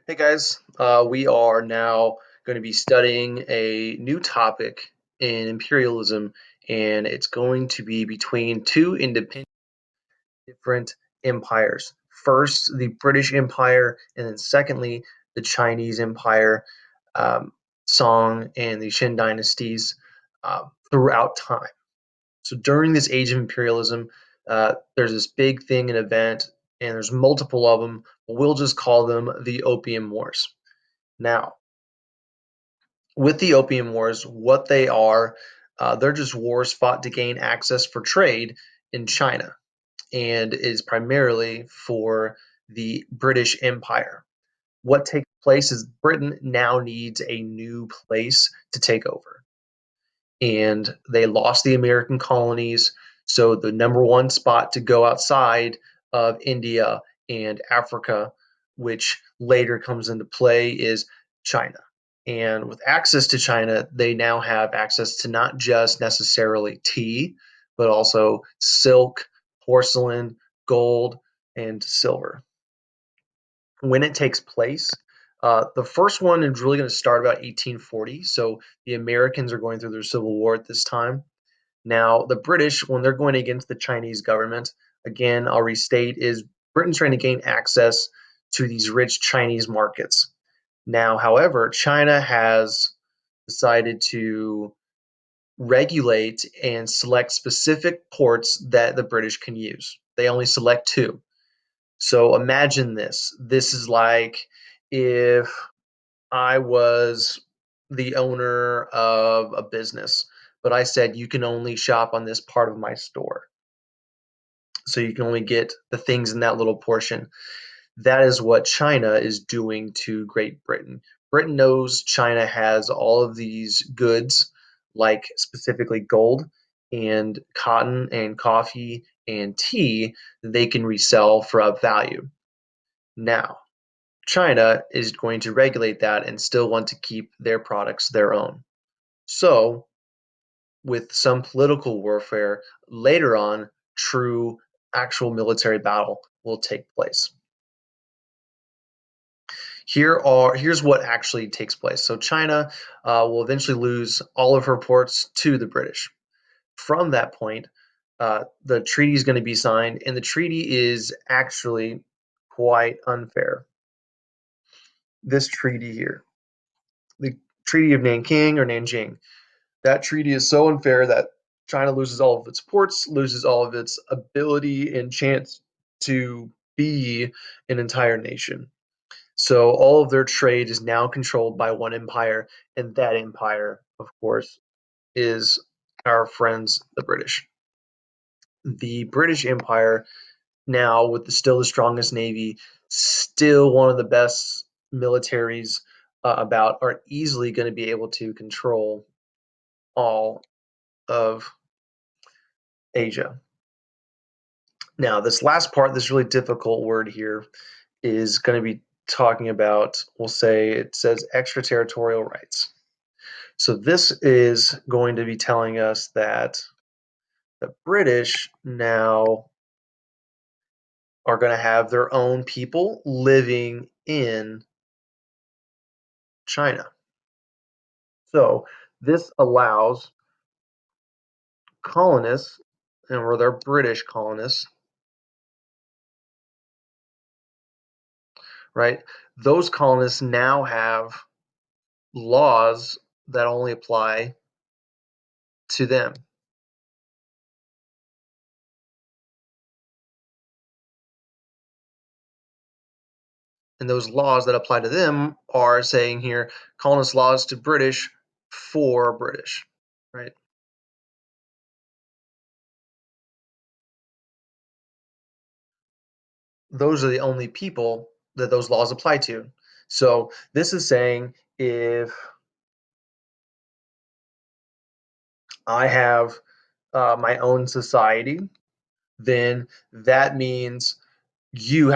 Hey guys, we are now going to be studying a new topic in imperialism, and it's going to be between two independent different empires. First, the British Empire, and then secondly, the Chinese Empire, um, Song, and the Qin dynasties throughout time. So during this age of imperialism, there's this big thing, an event, and there's multiple of them. We'll just call them the Opium Wars. Now, with the Opium Wars, what they are, they're just wars fought to gain access for trade in China and is primarily for the British Empire. What takes place is Britain now needs a new place to take over, and they lost the American colonies. So the number one spot to go outside of India and Africa, which later comes into play, is China. And with access to China, they now have access to not just necessarily tea, but also silk, porcelain, gold, and silver. When it takes place, the first one is really going to start about 1840. So the Americans are going through their Civil War at this time. Now, the British, when they're going against the Chinese government, again, I'll restate, is Britain's trying to gain access to these rich Chinese markets. Now, however, China has decided to regulate and select specific ports that the British can use. They only select two. So imagine this. This is like if I was the owner of a business, but I said you can only shop on this part of my store. So you can only get the things in that little portion. That is what China is doing to Great Britain. Britain knows China has all of these goods, like specifically gold and cotton and coffee and tea, that they can resell for up value. Now, China is going to regulate that and still want to keep their products their own. So, with some political warfare, later on, true actual military battle will take place. Here's what actually takes place. So China will eventually lose all of her ports to the British. From that point, the treaty is going to be signed, and the treaty is actually quite unfair. This treaty here, the Treaty of Nanking or Nanjing, that treaty is so unfair that China loses all of its ports, loses all of its ability and chance to be an entire nation. So all of their trade is now controlled by one empire, and that empire, of course, is our friends, the British. The British Empire, now with still the strongest navy, still one of the best militaries about, are easily going to be able to control all of Asia. Now, this last part, this really difficult word here, is going to be talking about, we'll say, it says extraterritorial rights. So this is going to be telling us that the British now are going to have their own people living in China. So this allows colonists, and where they're British colonists, right? Those colonists now have laws that only apply to them. And those laws that apply to them are saying here colonist laws to British for British, right? Those are the only people that those laws apply to. So this is saying if I have my own society, then that means you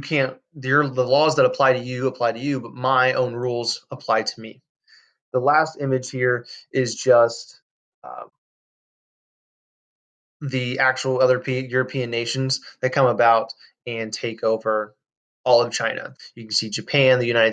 can't, the laws that apply to you, but my own rules apply to me. The last image here is just uh, the actual other European nations that come about and take over all of China. You can see Japan, the United